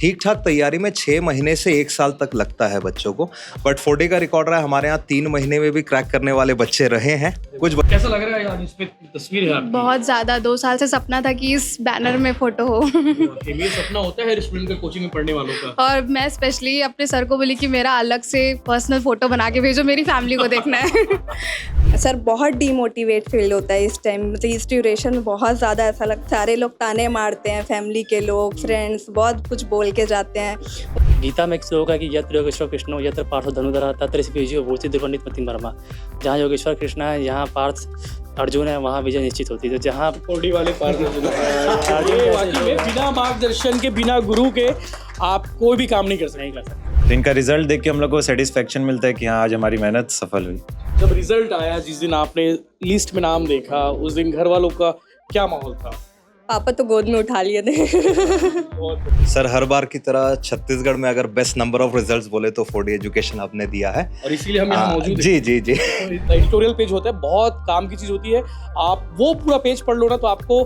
ठीक ठाक तैयारी में 6 महीने से 1 साल तक लगता है बच्चों को, बट 4D का रिकॉर्ड रहा है। हमारे यहाँ 3 महीने में भी क्रैक करने वाले बच्चे रहे हैं। कैसा लग रहा है यार, इस पे तस्वीर है आपकी? बहुत ज़्यादा 2 साल से सपना था कि इस बैनर में फ़ोटो हो। ये सपना होता है स्टूडेंट का, कोचिंग में पढ़ने वालों का। और मैं स्पेशली अपने सर को बोली कि मेरा अलग से पर्सनल फ़ोटो बना के भेजो, मेरी फैमिली को देखना है। सर बहुत डीमोटिवेट फील होता है इस टाइम, मतलब इस ड्यूरेशन में बहुत ज़्यादा ऐसा लगता है। सारे लोग ताने मारते हैं, फैमिली के लोग, फ्रेंड्स बहुत कुछ बोल के जाते हैं। गीता में एक श्लोक है कि यत्र योगेश्वर कृष्ण यत्र पार्थो धनुधर तत्र विजयो भूति दुर्गणित मतिम वर्मा। जहाँ योगेश्वर कृष्ण है, यहाँ पार्थ अर्जुन है, वहाँ विजय निश्चित होती है। तो जहाँ फोर्डी वाले पार्थ बिना मार्गदर्शन के, बिना गुरु के आप कोई भी काम नहीं कर सकते। तो इनका रिजल्ट देख के हम लोग को सेटिस्फेक्शन मिलता है कि हाँ, आज हमारी मेहनत सफल हुई। जब रिजल्ट आया, जिस दिन आपने लिस्ट में नाम देखा, उस दिन घर वालों का क्या माहौल था? पापा तो गोद में उठा लिए थे। सर, हर बार की तरह छत्तीसगढ़ में अगर बेस्ट नंबर ऑफ रिजल्ट्स बोले तो 4D एजुकेशन हब ने दिया है, और इसीलिए हम यहाँ मौजूद हैं। जी जी जी। एडिटोरियल पेज होता है, बहुत काम की चीज होती है। आप वो पूरा पेज पढ़ लो ना, तो आपको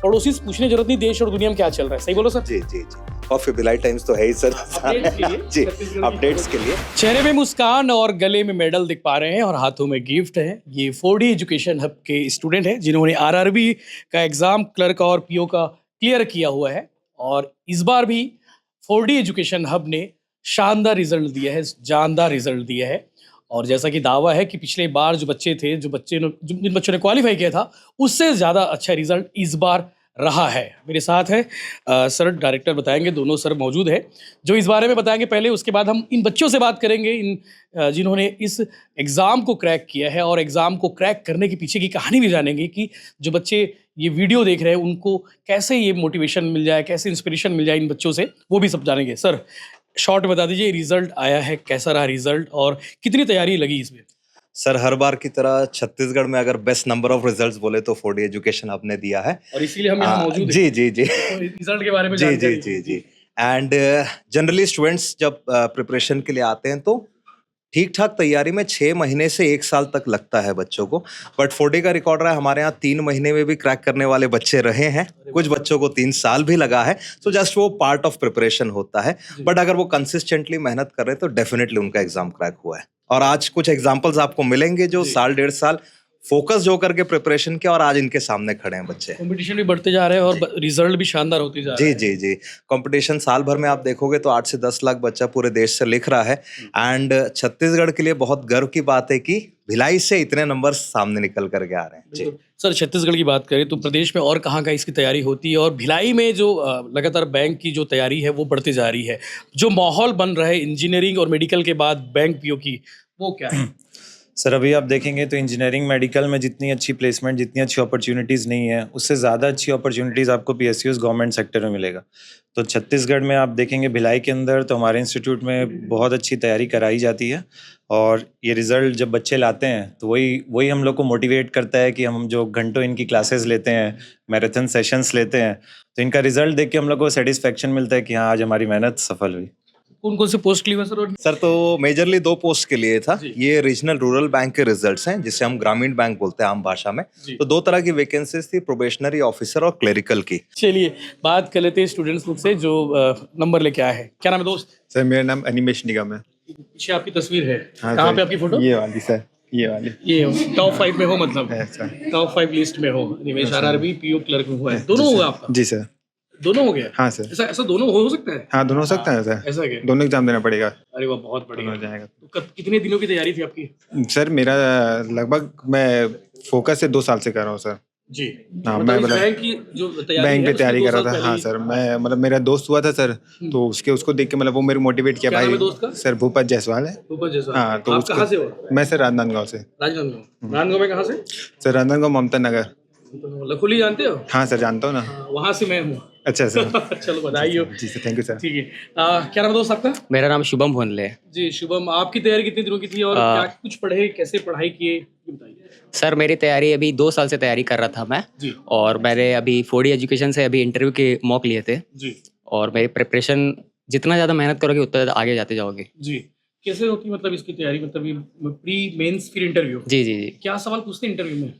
पड़ोसी से पूछने की जरूरत नहीं देश और दुनिया में क्या चल रहा है। सही बोलो सर? जी जी जी। और फिर भिलाई टाइम्स तो है ही सर। जी, अपडेट्स के लिए। चेहरे में मुस्कान और गले में मेडल दिख पा रहे हैं और हाथों में गिफ्ट है। ये 4D एजुकेशन हब के स्टूडेंट हैं जिन्होंने आरआरबी का एग्जाम, क्लर्क और पीओ का क्लियर किया हुआ है। और इस बार भी 4D एजुकेशन हब ने शानदार रिजल्ट दिया है, जानदार रिजल्ट दिया है। और जैसा कि दावा है कि पिछले बार जो जिन बच्चों ने क्वालिफाई किया था, उससे ज़्यादा अच्छा रिजल्ट इस बार रहा है। मेरे साथ है सर, डायरेक्टर बताएंगे, दोनों सर मौजूद है जो इस बारे में बताएंगे पहले। उसके बाद हम इन बच्चों से बात करेंगे, जिन्होंने इस एग्ज़ाम को क्रैक किया है, और एग्ज़ाम को क्रैक करने के पीछे की कहानी भी जानेंगे कि जो बच्चे ये वीडियो देख रहे हैं उनको कैसे ये मोटिवेशन मिल जाए, कैसे इंस्पिरेशन मिल जाए इन बच्चों से, वो भी सब जानेंगे। सर, शॉर्ट बता दीजिए, रिजल्ट आया है, कैसा रहा रिजल्ट और कितनी तैयारी लगी इसमें? सर, हर बार की तरह छत्तीसगढ़ में अगर बेस्ट नंबर ऑफ रिजल्ट्स बोले तो 4D एजुकेशन हब ने दिया है, और इसीलिए हम यहाँ मौजूद हैं। जी जी जी। रिजल्ट के बारे में जी जी जी जी। एंड जनरली स्टूडेंट्स जब प्रिपरेशन के लिए आते हैं तो ठीक ठाक तैयारी में 6 महीने से 1 साल तक लगता है बच्चों को, बट 4D का रिकॉर्ड रहा है। हमारे यहाँ 3 महीने में भी क्रैक करने वाले बच्चे रहे हैं, कुछ बच्चों को 3 साल भी लगा है। तो जस्ट वो पार्ट ऑफ प्रिपरेशन होता है, बट अगर वो कंसिस्टेंटली मेहनत कर रहे हैं तो डेफिनेटली उनका एग्जाम क्रैक हुआ है। और आज कुछ एग्जाम्पल्स आपको मिलेंगे जो साल 1.5 साल फोकस जो करके प्रिपरेशन किया, और आज इनके सामने खड़े हैं बच्चे। कंपटीशन भी बढ़ते जा रहे हैं और रिजल्ट भी शानदार होते जा रहे हैं। जी जी जी। कंपटीशन साल भर में आप देखोगे तो 8 से 10 लाख बच्चा पूरे देश से लिख रहा है। एंड छत्तीसगढ़ के लिए बहुत गर्व की बात है कि भिलाई से इतने नंबर सामने निकल करके आ रहे हैं। जी सर, छत्तीसगढ़ की बात करें तो प्रदेश में और कहाँ कहाँ इसकी तैयारी होती है, और भिलाई में जो लगातार बैंक की जो तैयारी है वो बढ़ती जा रही है, जो माहौल बन रहा है इंजीनियरिंग और मेडिकल के बाद बैंक पीओ की, वो क्या है? सर, अभी आप देखेंगे तो इंजीनियरिंग मेडिकल में जितनी अच्छी प्लेसमेंट, जितनी अच्छी अपॉर्चुनिटीज़ नहीं है, उससे ज़्यादा अच्छी अपॉर्चुनिटीज़ आपको PSUs गवर्नमेंट सेक्टर में मिलेगा। तो छत्तीसगढ़ में आप देखेंगे भिलाई के अंदर तो हमारे इंस्टीट्यूट में बहुत अच्छी तैयारी कराई जाती है, और ये रिज़ल्ट जब बच्चे लाते हैं तो वही हम लोग को मोटिवेट करता है कि हम जो घंटों इनकी क्लासेस लेते हैं, मैराथन सेशंस लेते हैं, तो इनका रिज़ल्ट देख के हम लोग को सेटिस्फेक्शन मिलता है कि हाँ, आज हमारी मेहनत सफल हुई। कौन कौन से पोस्ट के लिए सर? सर, तो मेजरली 2 पोस्ट के लिए था। ये रीजनल रूरल बैंक के रिजल्ट्स हैं, जिसे हम ग्रामीण बैंक बोलते हैं आम भाषा में। तो 2 तरह की वैकेंसीज थी, प्रोबेशनरी ऑफिसर और क्लेरिकल की। चलिए बात कर लेते हैं स्टूडेंट्स लोग से जो नंबर लेके आए हैं। क्या नाम है दोस्त? सर, मेरा नाम अनिमेश निगम है। पीछे आपकी तस्वीर है, हाँ, कहाँ पे आपकी फोटो? ये वाली सर, ये वाली। ये टॉप 5 में हो, मतलब टॉप 5 लिस्ट में हो। निमेश आरआरबी पीओ क्लर्क में हुआ है, दोनों होगा आपका? जी सर। दोनों हो गया? हाँ सर। ऐसा दोनों हो सकता है? हाँ, दोनों हो सकता है सर। ऐसा क्या? दोनों एग्जाम देना पड़ेगा। अरे वाह, बहुत बढ़िया हो जाएगा। तो कितने दिनों की तैयारी थी आपकी? सर, मेरा लगभग मैं फोकस से 2 साल से कर रहा हूँ सर। जी हाँ, मतलब मैं इस मतलब बैंक की जो तैयारी बैंक है, पे तैयारी उसके कर 2 रहा साल था। हाँ पहले सर, मैं मतलब मेरा दोस्त हुआ था सर, तो उसको देख के मतलब वो मेरे मोटिवेट किया। क्या नाम है भाई दोस्त का? सर, भूपत जायसवाल है। भूपत जायसवाल। हाँ, तो आप कहाँ से हो? मैं सर राजनांदगांव से। राजनांदगांव में कहाँ से? सर, राजनांदगांव ममता नगर। लखोली जानते हो? हाँ सर, जानता हूँ ना। वहाँ से मैं हूँ। अच्छा सर। चलो बधाई हो। जी सर, थैंक यू सर। ठीक है, क्या नाम है दोस्त आपका? मेरा नाम शुभम भोनले है। जी शुभम, आपकी तैयारी कितने दिनों की थी और क्या कुछ पढ़े, कैसे पढ़ाई किए, ये बताइए। सर, मेरी तैयारी अभी 2 साल से तैयारी कर रहा था मैं जी। और मैंने अभी 4D एजुकेशन से अभी इंटरव्यू के मॉक लिए थे जी। और मेरी प्रिपरेशन जितना ज़्यादा मेहनत करोगे उतना ज़्यादा आगे जाते जाओगे। जी। कैसे होती है मतलब इसकी तैयारी, मतलब ये प्री मेंस फिर इंटरव्यू, जी जी जी। क्या सवाल पूछते हैं इंटरव्यू में?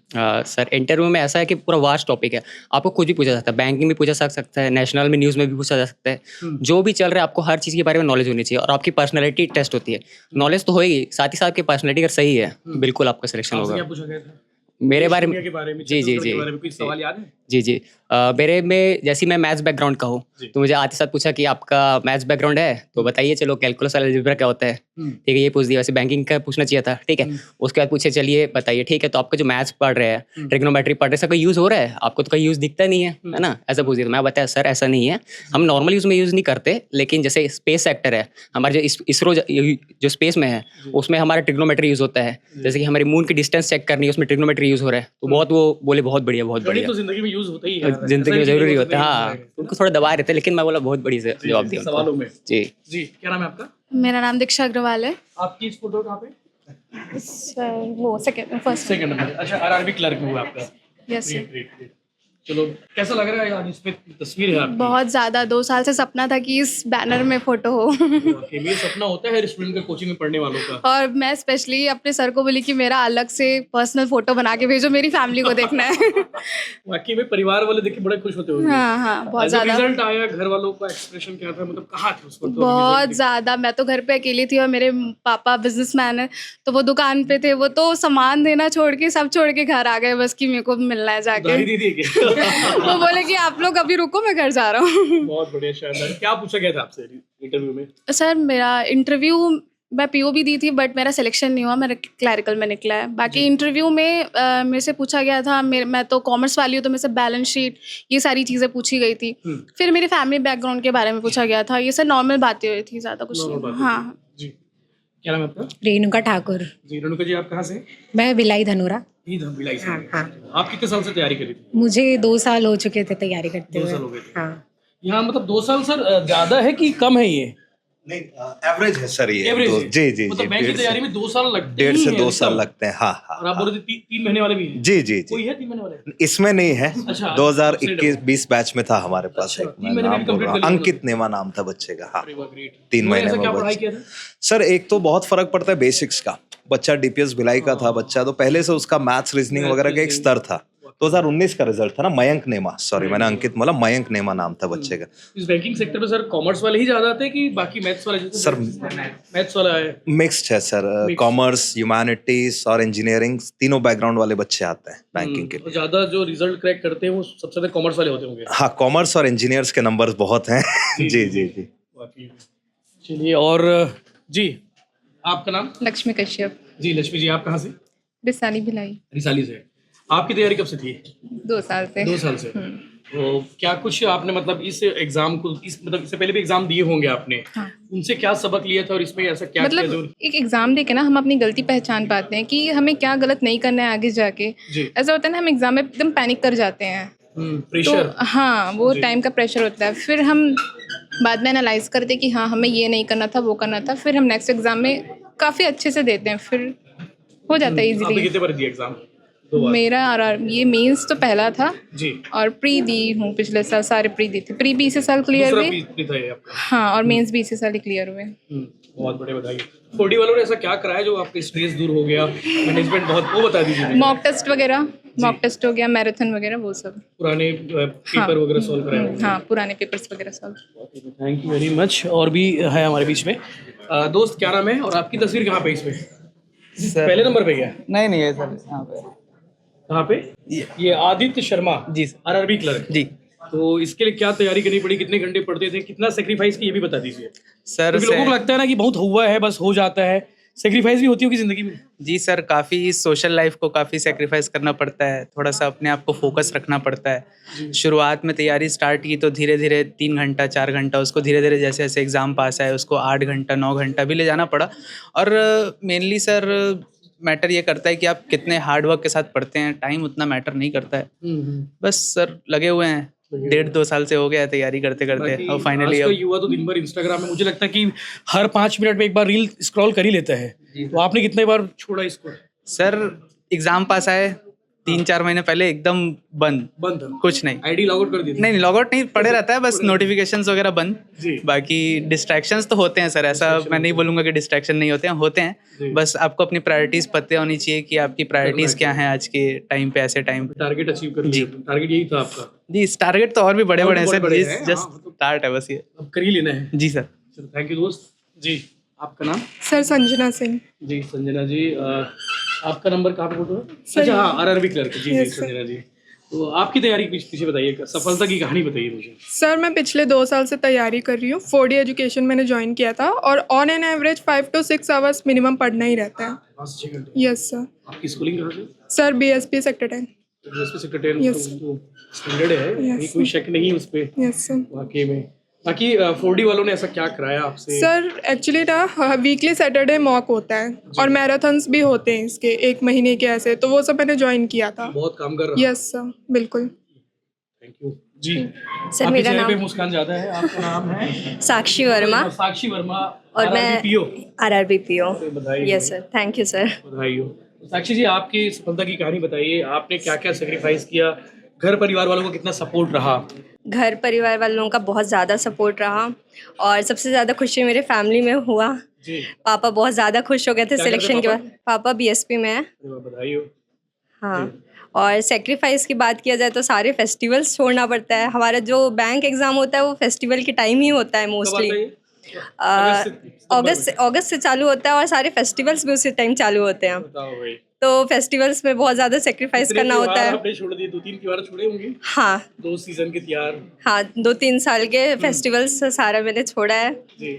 सर इंटरव्यू में ऐसा है कि पूरा वास्ट टॉपिक है, आपको कुछ भी पूछा जा सकता है, बैंकिंग भी पूछा जा सकता है, नेशनल में न्यूज़ में भी पूछा जा सकता है, जो भी चल रहा है आपको हर चीज़ के बारे में नॉलेज होनी चाहिए। और आपकी पर्सनैलिटी टेस्ट होती है, नॉलेज तो होएगी, साथ ही साथ आपकी पर्सनैलिटी अगर सही है तो बिल्कुल आपका सिलेक्शन आपसे क्या होगा। पूछा गया था? मेरे बारे में दुनिया के बारे में, जी जी छत्तीसगढ़ जी के बारे में कोई सवाल याद है? जी जी मेरे में जैसे मैं मैथ्स बैकग्राउंड का हूँ, तो मुझे आते साथ पूछा कि आपका मैथ्स बैकग्राउंड है तो बताइए, चलो कैलकुलस और अलजेब्रा क्या होता है, ठीक है ये पूछ दिया। वैसे बैंकिंग का पूछना चाहिए था, ठीक है। उसके बाद पूछे चलिए बताइए, ठीक है तो आपका जो मैथ्स पढ़ रहे हैं, ट्रिग्नोमेट्री पढ़ रहे हैं, इसका कोई यूज़ हो रहा है? आपको तो कोई यूज़ दिखता नहीं है ना, ऐसा पूछ दिया। तो मैं बताया सर ऐसा नहीं है, हम नॉर्मल यूज़ में यूज़ नहीं करते, लेकिन जैसे स्पेस सेक्टर है हमारे, जो इसरो जो स्पेस में है उसमें हमारा ट्रिग्नोमेट्री यूज़ होता है। जैसे कि हमारी मून की डिस्टेंस चेक करनी है, उसमें ट्रिग्नोमेट्री यूज़ हो रहा है। तो बहुत वो बोले बहुत बढ़िया बहुत गणित बढ़िया, तो जिंदगी में यूज होता ही है, जिंदगी में जरूरी होता है। हाँ, हाँ उनको थोड़ा दबा रहे थे, लेकिन मैं बोला बहुत बड़ी से जवाब दिया उनको। सवालों में। जी जी, क्या नाम है आपका? मेरा नाम दीक्षा अग्रवाल है। आपकी इस फोटो कहाँ पे? सर वो फर्स्ट सेकंड नंबर। अच्छा, आरआरबी क्लर्क में हुआ आपका। Yes sir. ग्रेट। चलो, कैसा लग रहा है आज इसमें तस्वीर है आपकी? बहुत ज़्यादा 2 साल से सपना था कि इस बैनर में फ़ोटो हो। वाकई में ये सपना होता है हर स्टूडेंट का, कोचिंग में पढ़ने वालों का। और मैं स्पेशली अपने सर को बोली कि मेरा अलग से पर्सनल फ़ोटो बना के भेजो, मेरी फैमिली को देखना है। वाकई में परिवार वाले देख के बड़े खुश होते होंगे। हाँ हाँ, बहुत जब ज़्यादा। रिजल्ट आया, घर वालों का एक्सप्रेशन क्या था, मतलब कहाँ थे उस वक्त? बहुत ज़्यादा। मैं तो घर पे अकेली थी और मेरे पापा बिजनेसमैन है, तो वो दुकान पे थे, वो तो सामान देना छोड़ के सब छोड़ के घर आ गए बस कि मेरे को मिलना है जाके। उधारी दी थी क्या? वो बोले कि आप लोग अभी रुको, मैं घर जा रहा हूँ। बहुत बढ़िया, शानदार। क्या पूछा गया था आपसे इंटरव्यू में? सर मेरा इंटरव्यू, मैं पीओबी दी थी बट मेरा सिलेक्शन नहीं हुआ, मेरा क्लैरिकल में निकला है। बाकी इंटरव्यू में मेरे से पूछा गया था, मैं तो कॉमर्स वाली हूँ तो मेरे से बैलेंस शीट ये सारी चीज़ें पूछी गई थी। फिर मेरे फैमिली बैकग्राउंड के बारे में पूछा गया था। ये सब नॉर्मल बातें हुई थी, ज़्यादा कुछ नहीं। हाँ जी, क्या नाम है आपका? रेणुका ठाकुर। जी, रेणुका जी, आप कहाँ से? मैं भिलाई धनोरा। भिलाई से। हाँ। आप कितने साल से तैयारी करी थी? मुझे 2 साल हो चुके थे तैयारी करते 2 हुए। साल हो गए थे। हाँ। यहाँ मतलब 2 साल सर ज्यादा है कि कम है ये? नहीं, एवरेज है सर ये। एवरेज जी जी मतलब जी, बैंक की 1.5 तैयारी में 2 साल लगते 1.5 से ही 2 हैं साल सब। लगते हैं। हाँ हाँ और आप हाँ। बोल रहे थे 3 महीने वाले भी हैं? जी जी कोई जी, है 3 महीने वाले? इसमें नहीं है। अच्छा, 2021-20 बैच में था हमारे पास। अच्छा, एक 3 मैं महीने में नाम भी बोल complete रहा हूँ, कर लिया अंकित नेमा नाम था बच्चे का। हाँ, अरे वाह, ग्रेट। 3 महीने ऐसा में क्या बच्चे। पढ़ाई किया था? सर एक तो बहुत फर्क पड़ता है बेसिक्स का। बच्चा डीपीएस भिलाई का था बच्चा, तो पहले से उसका मैथ्स रीजनिंग वगैरह का एक स्तर था। 2019 का रिजल्ट था ना, मयंक नेमा, सॉरी मैंने अंकित बोला, मयंक नेमा नाम था बच्चे का। इस बैंकिंग सेक्टर में सर कॉमर्स वाले ही ज्यादा आते हैं कि बाकी मैथ्स वाले? सर मैथ्स वाला है, मिक्स्ड है सर, कॉमर्स, ह्यूमैनिटीज और इंजीनियरिंग तीनों बैकग्राउंड वाले बच्चे आते हैं बैंकिंग के लिए। और ज्यादा जो रिजल्ट क्रैक करते हैं वो सबसे ज्यादा कॉमर्स वाले होते होंगे। हाँ, कॉमर्स और इंजीनियर्स के नंबर्स बहुत हैं। जी जी जी। वाकई में। चलिए, और जी, आपका नाम? लक्ष्मी कश्यप, जी, लक्ष्मी जी, आप कहाँ से? बिसानी भिलाई। रिसाली से। आपकी तैयारी कब से थी? 2 साल से। 2 साल से। तो क्या कुछ आपने मतलब इस एग्जाम को, इस मतलब इससे पहले भी एग्जाम दिए होंगे आपने, उनसे क्या सबक लिया था और इसमें ऐसा क्या किया जो? एक एग्जाम देके ना हम अपनी गलती पहचान पाते हैं कि हमें क्या गलत नहीं करना है आगे जाके। जी। ऐसा होता है ना, हम एग्जाम में एकदम पैनिक कर जाते हैं। प्रेशर। तो हाँ, वो टाइम का प्रेशर होता है। फिर हम बाद में एनालाइज करते हैं कि हाँ हमें ये नहीं करना था, वो करना था। फिर हम नेक्स्ट एग्जाम में काफ़ी अच्छे से देते हैं, फिर हो जाता है आपने इजीली। कितने बार दिया एग्जाम? 2 बार। मेरा ये मेंस तो पहला था जी। और प्री दी हूँ पिछले साल, सारे प्री दी थी। प्री भी इसी साल क्लियर दूसरा हुए। भी था ये आपका? हाँ, और मेंस भी इसी साल ही क्लियर हुए। बहुत बड़े बधाई। 4D वालों ने ऐसा क्या कराया जो आपका स्ट्रेस दूर हो गया? मैनेजमेंट बहुत, वो बता दीजिए। मॉक टेस्ट वगैरह, मॉक टेस्ट हो गया, मैराथन वगैरह, वो सब। पुराने पेपर वगैरह सॉल्व कराए? हाँ, पुराने पेपर्स वगैरह solve. Thank you very much. और भी है हमारे बीच में। दोस्त, क्या नाम है और आपकी तस्वीर कहाँ पे इसमें? पहले नंबर पे क्या? नहीं है सर, यहाँ पे। कहाँ पे? ये आदित्य शर्मा जी आरआरबी क्लर्क जी। तो इसके लिए क्या तैयारी करनी पड़ी, कितने घंटे पढ़ते थे, कितना सेक्रीफाइस की, ये भी बता दीजिए सर क्योंकि लोगों को लगता है ना कि बहुत हुआ है बस हो जाता है, सेक्रीफाइस भी होती होगी जिंदगी में। जी सर, काफ़ी सोशल लाइफ को काफ़ी सेक्रीफाइस करना पड़ता है, थोड़ा सा अपने आप को फोकस रखना पड़ता है। शुरुआत में तैयारी स्टार्ट की तो धीरे धीरे 3 घंटा 4 घंटा, उसको धीरे धीरे जैसे जैसे एग्ज़ाम पास आए उसको 8 घंटा 9 घंटा भी ले जाना पड़ा। और मेनली सर मैटर ये करता है कि आप कितने हार्ड वर्क के साथ पढ़ते हैं, टाइम उतना मैटर नहीं करता है। बस सर लगे हुए हैं, 1.5-2 साल से हो गया तैयारी करते करते, और फाइनली आज का युवा तो दिन भर इंस्टाग्राम में, मुझे लगता है कि हर 5 मिनट में एक बार रील स्क्रॉल कर ही लेता है। तो आपने कितने बार छोड़ा इसको? सर एग्ज़ाम पास आए, 3-4 महीने पहले एकदम बंद बंद था कुछ नहीं आईडी लॉग आउट कर दी थी? नहीं लॉगआउट नहीं पड़े रहता है बस नोटिफिकेशंस वगैरह बंद जी। बाकी डिस्ट्रैक्शंस तो होते हैं सर ऐसा मैं नहीं बोलूंगा कि डिस्ट्रैक्शन नहीं होते जी। हैं बस आपको अपनी प्रायोरिटीज पता होनी चाहिए कि आपकी प्रायोरिटीज क्या हैं आज के टाइम पे ऐसे टाइम पे टारगेट अचीव कर जी। लिया टारगेट यही था आपका जी टारगेट तो और भी बड़े और बड़े भी हैं सर बड़े-बड़े हैं, जस्ट हाँ, मतलब- स्टार्ट है बस ये अब कर ही लेना है जी सर चलो थैंक यू दोस्त जी आपका नाम सर संजना सिंह जी संजना जी आपका नंबर कहाँ पे फोटो है सर, अच्छा हाँ आरआरबी क्लर्क जी जी Yes, sir. संजना जी तो आपकी तैयारी के पीछे बताइए सफलता की कहानी बताइए मुझे सर मैं पिछले 2 साल से तैयारी कर रही हूँ 4D एजुकेशन मैंने ज्वाइन किया था और on an average 5 to 6 hours minimum पढ़ना ही रहता है 5-6 घंटे यस सर आपकी स्कूलिंग कहाँ से sir BSP sector 10 university secretary Yes. तो स्टैंडर्ड है Yes, ये कोई शक नहीं है उस पे यस सर वाकई में बाकी 4D वालों ने ऐसा क्या कराया आपसे सर एक्चुअली ना वीकली सैटरडे मॉक होता है और मैराथन्स भी होते हैं इसके 1 महीने के ऐसे तो वो सब मैंने ज्वाइन किया था बहुत काम कर रहा यस सर बिल्कुल थैंक यू जी सर, आपके मेरा चेहरे पे नाम- मुस्कान ज्यादा है आपका नाम है साक्षी वर्मा साक्षी वर्मा और मैं पीओ RRB PO बधाई yes sir thank you sir बधाई हो साक्षी जी आपकी सफलता की कहानी बताइए आपने क्या क्या सेक्रीफाइस किया घर परिवार वालों को कितना सपोर्ट रहा घर परिवार वालों का बहुत ज़्यादा सपोर्ट रहा और सबसे ज़्यादा खुशी मेरे फैमिली में हुआ जी पापा बहुत ज़्यादा खुश हो गए थे क्या सिलेक्शन करते के बाद पापा BSP में है अरे वाह, बधाई हो हाँ और सेक्रीफाइस की बात किया जाए तो सारे फेस्टिवल्स छोड़ना पड़ता है हमारा जो बैंक एग्ज़ाम होता है वो फेस्टिवल के टाइम ही होता है कब आता मोस्टली है ये? अगस्त से- अगस्त से चालू होता है और सारे फेस्टिवल्स भी उसी टाइम चालू होते हैं बताओ भाई तो फेस्टिवल्स में बहुत ज़्यादा सेक्रीफाइस कितने करना होता त्योहार है आपने छोड़ दिए 2-3 त्योहार छोड़े होंगे हाँ 2 सीजन के त्योहार हाँ 2-3 साल के फेस्टिवल्स सारा मैंने छोड़ा है जी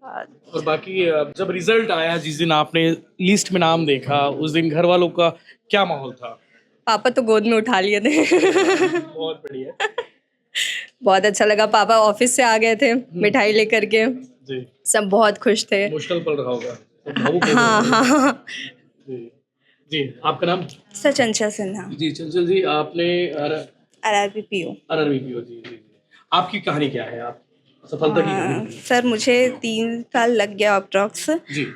और बाकी जब रिजल्ट आया जिस दिन आपने लिस्ट में नाम देखा उस दिन घर वालों का क्या माहौल था पापा तो गोद में उठा लिए थे बहुत बढ़िया बहुत अच्छा लगा पापा ऑफिस से आ गए थे मिठाई लेकर के जी सब बहुत खुश थे मुश्किल पड़ रहा होगा तो भावुक हो हाँ गए हाँ हाँ जी जी आपका नाम सर चंचल सिन्हा जी चंचल जी आपने RRB PO आरआरबी पीओ जी जी आपकी कहानी क्या है आप सफलता की कहानी सर मुझे 3 साल लग गया अप्रॉक्स जी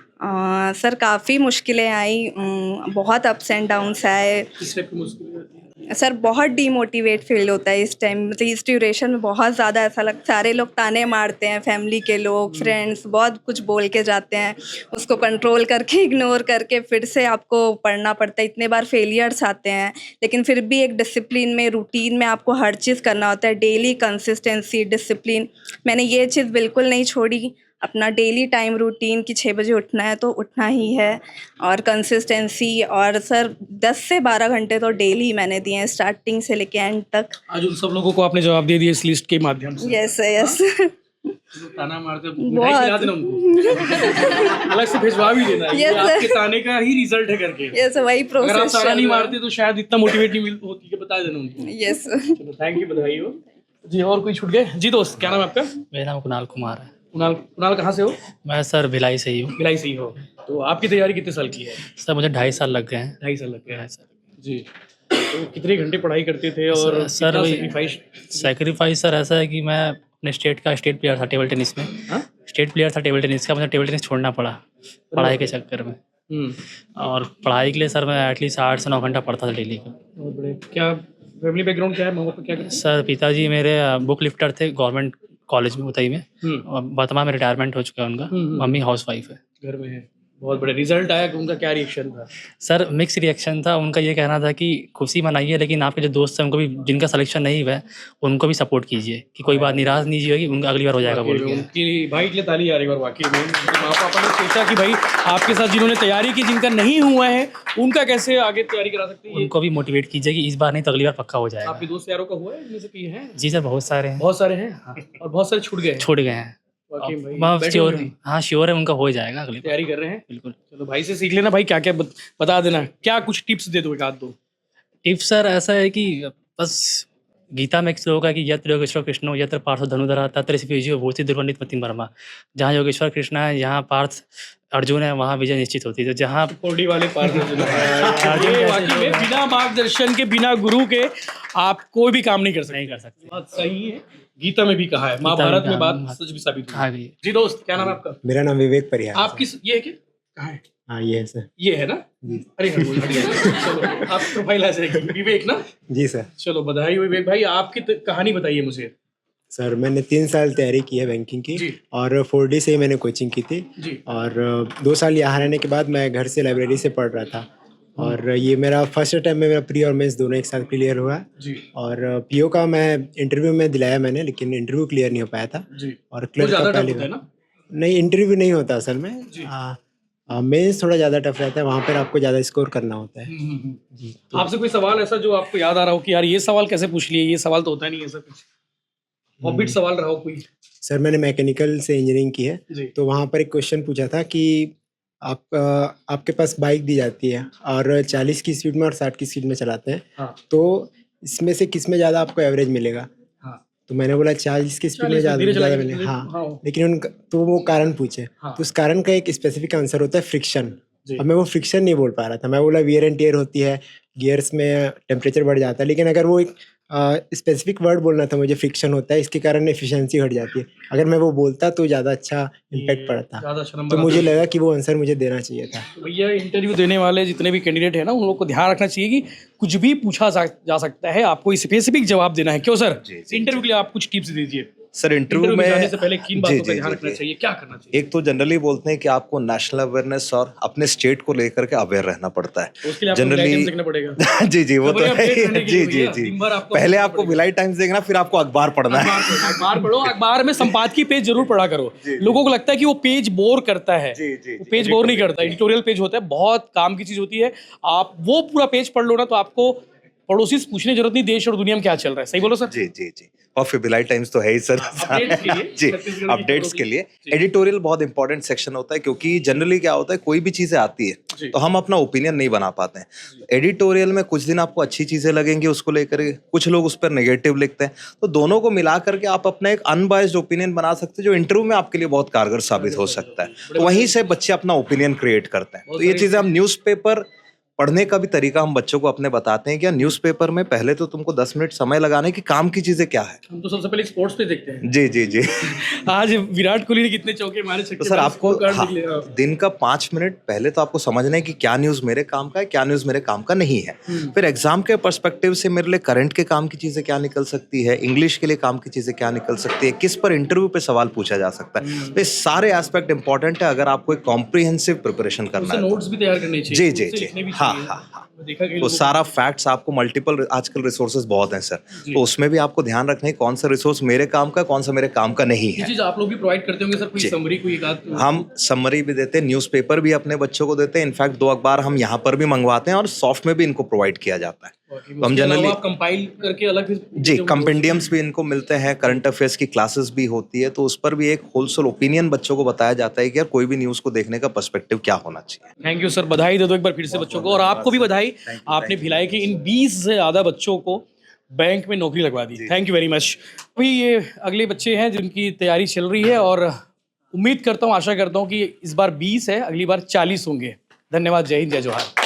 सर काफ़ी मुश्किलें आई बहुत अप्स एंड डाउन्स आए किस टाइप की मुश्किल होती है सर बहुत डीमोटिवेट फील होता है इस टाइम मतलब इस ड्यूरेशन में बहुत ज़्यादा ऐसा लगता सारे लोग ताने मारते हैं फैमिली के लोग फ्रेंड्स बहुत कुछ बोल के जाते हैं उसको कंट्रोल करके इग्नोर करके फिर से आपको पढ़ना पड़ता है इतने बार फेलियर्स आते हैं लेकिन फिर भी एक डिसिप्लिन में रूटीन में आपको हर चीज़ करना होता है डेली कंसिस्टेंसी डिसिप्लिन मैंने ये चीज़ बिल्कुल नहीं छोड़ी अपना डेली टाइम रूटीन कि 6 बजे उठना है तो उठना ही है और कंसिस्टेंसी और सर 10 से 12 घंटे तो डेली मैंने दिए हैं स्टार्टिंग से लेके एंड तक आज उन सब लोगों को आपने जवाब दे दिया इस लिस्ट के माध्यम से यस यस जो ताना मारते हैं, मिठाई खिला देना उनको अलग से भिजवा भी देना ये Yes, sir. आपके ताने का ही रिजल्ट है करके यस वही अगर आप प्रोसेस ताना नहीं मारते तो शायद इतना मोटिवेट नहीं मिल होती कि बता देना उनको यस चलो थैंक यू बधाई हो जी और कोई छूट गए जी दोस्त क्या नाम है आपका मेरा नाम कुणाल कुमार है कुणाल कुणाल कहाँ से हो मैं सर भिलाई से ही हूँ भिलाई से ही हो तो आपकी तैयारी कितने साल की है सर मुझे 2.5 साल लग गए हैं 2.5 साल लग गया है 2.5 साल जी तो कितने घंटे पढ़ाई करते थे और सर, कितना वही- सेक्रीफाइस सेक्रीफाइस सर ऐसा है कि मैं अपने स्टेट प्लेयर था टेबल टेनिस में हाँ? स्टेट प्लेयर था टेबल टेनिस का मुझे टेबल टेनिस छोड़ना पड़ा पढ़ाई के चक्कर में और पढ़ाई के लिए सर मैं एटलीस्ट 8 से 9 घंटा पढ़ता था डेली का बहुत बड़े क्या फैमिली बैकग्राउंड क्या है माँ बाप क्या करते सर पिताजी मेरे बुक लिफ्टर थे गवर्नमेंट कॉलेज में उतई में हैं और वर्तमान में रिटायरमेंट हो चुका है उनका मम्मी हाउस वाइफ है घर में है बहुत बड़े रिजल्ट आया कि उनका क्या रिएक्शन था सर मिक्स रिएक्शन था उनका ये कहना था कि खुशी मनाइए लेकिन आपके जो दोस्त हैं उनको भी जिनका सिलेक्शन नहीं हुआ है उनको भी सपोर्ट कीजिए कि कोई बात निराश नहीं होगी उनका अगली बार हो जाएगा बोल वाकई में के उनकी भाई के लिए ताली आ रही है वाकई में उनके माँ पापा ने सोचा कि भाई आपके साथ जिन्होंने तैयारी की जिनका नहीं हुआ है उनका कैसे आगे तैयारी करा सकते हैं उनको भी मोटिवेट कीजिए कि इस बार नहीं तो अगली बार पक्का हो जाएगा आपके दोस्त यारों का हुआ है इनमें से कहीं है जी सर बहुत सारे हैं बहुत सारे हैं और बहुत सारे छूट गए हैं छूट गए हैं वाकई में भाई, मैं बैठे श्योर हुए हैं, हाँ श्योर है उनका हो जाएगा अगली बार तैयारी कर रहे हैं बिल्कुल चलो भाई से सीख लेना भाई क्या क्या बता देना क्या कुछ टिप्स दे दो एक आध दो टिप्स सर ऐसा है कि बस गीता में एक श्लोक है कि यत्र योगेश्वर कृष्णो यत्र पार्थ धनुधरा तत्र विजयो भूति दुर्वनित मतिम वर्मा जहाँ योगेश्वर कृष्ण है जहाँ पार्थ अर्जुन है वहाँ विजय निश्चित होती है तो जहाँ कोडी वाले पार्ट ये वाकई में बिना मार्गदर्शन के बिना गुरु के आप कोई भी काम नहीं कर सकते नहीं कर सकते बात सही है गीता में भी कहा है महाभारत में बात सच भी साबित हुई हाँ जी जी दोस्त क्या नाम है आपका मेरा नाम विवेक परिहार आपकी ये है कि कहाँ है हाँ ये है सर। ये है ना? जी अरे हाँ, वो बढ़िया है। चलो आप प्रोफाइल ऐसे रखिए। विवेक ना? जी सर। चलो बधाई हो विवेक भाई। आपकी कहानी बताइए मुझे। सर मैंने 3 साल तैयारी की है बैंकिंग की जी। और 4D से ही मैंने कोचिंग की थी जी। और 2 साल यहाँ रहने के बाद मैं घर से लाइब्रेरी से पढ़ रहा था और ये मेरा फर्स्ट अटैम्प्ट में मेरा प्री और मेंस दोनों एक साथ क्लियर हुआ जी। और पीओ का मैं इंटरव्यू में दिलाया मैंने, लेकिन इंटरव्यू क्लियर नहीं हो पाया था जी। और वो क्लर्क ज़्यादा का टफ पहले होता है ना? नहीं, इंटरव्यू नहीं होता असल में। जी। मेंस थोड़ा ज़्यादा टफ रहता है, वहाँ पर आपको ज़्यादा स्कोर करना होता है। जी। आपसे कोई सवाल ऐसा जो आपको याद आ रहा हो कि यार ये सवाल कैसे पूछ लिए, ये सवाल तो होता नहीं है ऐसा कुछ हॉबिट सवाल रहा हो कोई? सर मैंने मैकेनिकल से इंजीनियरिंग की है जी। तो वहाँ पर एक क्वेश्चन पूछा था कि आपके पास बाइक दी जाती है और 40 की स्पीड में और 60 की स्पीड में चलाते हैं, हाँ। तो इसमें से किस में ज़्यादा आपको एवरेज मिलेगा? हाँ। तो मैंने बोला 40 की स्पीड में 40 ज़्यादा धीरे ज़्यादा चलाएंगे मिलेगा। तो हाँ, हाँ। लेकिन उनका तो वो कारण पूछे हाँ। तो उस कारण का एक स्पेसिफिक आंसर होता है फ्रिक्शन। जी। अब मैं वो फ्रिक्शन नहीं बोल पा रहा था, मैं बोला वियर एंड टियर होती है, गियर्स में टेम्परेचर बढ़ जाता है, लेकिन अगर वो एक स्पेसिफिक वर्ड बोलना था मुझे, फ्रिक्शन होता है इसके कारण एफिशिएंसी घट जाती है, अगर मैं वो बोलता तो ज़्यादा अच्छा इम्पैक्ट पड़ता। ज़्यादा अच्छा तो नंबर मुझे लगा कि वो आंसर मुझे देना चाहिए था। तो भैया इंटरव्यू देने वाले जितने भी कैंडिडेट है ना, उन लोग को ध्यान रखना चाहिए कि कुछ भी पूछा जा सकता है, आपको स्पेसिफिक जवाब देना है। क्यों सर? इंटरव्यू के लिए आप कुछ टिप्स दीजिए। सर इंटरव्यू में जाने से पहले किन बातों का जी, ध्यान जी, रखना जी। चाहिए, क्या करना चाहिए? एक तो जनरली बोलते हैं कि आपको नेशनल अवेयरनेस और अपने स्टेट को लेकर के अवेयर रहना पड़ता है तो उसके लिए आपको जनरली। टाइम्स देखना पड़ेगा। जी जी, वो तो खबरें है। update करने के लिए जी जी भैया, जी, दिन भर आपको पहले अपडेट आपको करना भिलाई टाइम्स देखना, फिर आपको अखबार पढ़ना है। अखबार पढ़ो, अखबार में संपादकीय पेज जरूर पढ़ा करो। लोगों को लगता है कि वो पेज बोर करता है, जी, जी, वो पेज बोर नहीं करता। एडिटोरियल पेज होता है, बहुत काम की चीज होती है। आप वो पूरा पेज पढ़ लो ना, तो आपको पड़ोसी से पूछने की जरूरत नहीं देश और दुनिया में क्या चल रहा है। सही बोलो सर? जी जी जी, और फिर भिलाई टाइम्स तो है ही सर। अपडेट्स के लिए, जी, छत्तीसगढ़ की अपडेट्स खबरों के की। लिए जी। एडिटोरियल बहुत इंपॉर्टेंट सेक्शन होता है, क्योंकि जनरली क्या होता है, कोई भी चीजें आती जी। है तो हम अपना ओपिनियन नहीं बना पाते हैं। एडिटोरियल में कुछ दिन आपको अच्छी चीजें लगेंगी उसको लेकर के, कुछ लोग उस पर नेगेटिव लिखते हैं, तो दोनों को मिला करके आप अपना एक अनबायस्ड ओपिनियन बना सकते हैं, जो इंटरव्यू में आपके लिए बहुत कारगर साबित हो सकता है। तो वहीं से बच्चे अपना ओपिनियन क्रिएट करते हैं। तो ये चीजें हम न्यूज़पेपर पढ़ने का भी तरीका हम बच्चों को अपने बताते हैं कि न्यूज़पेपर में पहले तो तुमको 10 मिनट समय लगाने की काम की चीजें क्या है। हम तो सबसे पहले स्पोर्ट्स पे देखते हैं। जी जी जी। आज विराट कोहली ने कितने चौके मारे, छक्के तो सर मारे, आपको स्कोर कार्ड हाँ, निकले। हाँ। दिन का 5 मिनट पहले तो आपको समझना है कि क्या न्यूज़ मेरे काम का है, क्या न्यूज़ मेरे काम का नहीं है। फिर एग्जाम के पर्सपेक्टिव से मेरे लिए करंट के काम की चीजें क्या निकल सकती है, इंग्लिश के लिए काम की चीजें क्या निकल सकती है, किस पर इंटरव्यू पे सवाल पूछा जा सकता है। तो ये सारे एस्पेक्ट इंपॉर्टेंट है अगर आपको एक कॉम्प्रिहेंसिव प्रिपरेशन करना उससे है तो। नोट्स भी तैयार करने चाहिए। जी जी उससे जी, लिखने भी हाँ चाहिए। हाँ हाँ। देखा कई तो लोगों सारा फैक्ट्स आपको मल्टीपल, आजकल रिसोर्सेज बहुत हैं सर, तो उसमें भी आपको ध्यान रखना है कौन सा रिसोर्स मेरे काम का, कौन सा मेरे काम का नहीं ये है। चीज आप लोग भी प्रोवाइड करते होंगे सर, कोई जी। समरी, कोई एक आध? हम समरी भी देते हैं, न्यूज़पेपर भी अपने बच्चों को देते हैं, इनफैक्ट 2 अखबार हम यहाँ पर भी मंगवाते हैं और सॉफ्ट में भी इनको प्रोवाइड किया जाता है। तो हम जनरली आप कंपाइल करके अलग जी कंपेंडियम्स भी इनको मिलते हैं, करंट अफेयर्स की क्लासेस भी होती है, तो उस पर भी एक होलसेल ओपिनियन बच्चों को बताया जाता है कि यार कोई भी न्यूज़ को देखने का पर्सपेक्टिव क्या होना चाहिए। थैंक यू सर, बधाई दे दो एक बार फिर से बच्चों को, और आपको भी बधाई, आपने भिलाई के इन 20 से ज़्यादा बच्चों को बैंक में नौकरी लगवा दी। Thank you very much. अभी ये अगले बच्चे हैं जिनकी तैयारी चल रही है, और उम्मीद करता हूँ, आशा करता हूँ कि इस बार 20 है, अगली बार 40 होंगे। धन्यवाद, जय हिंद, जय जोहार।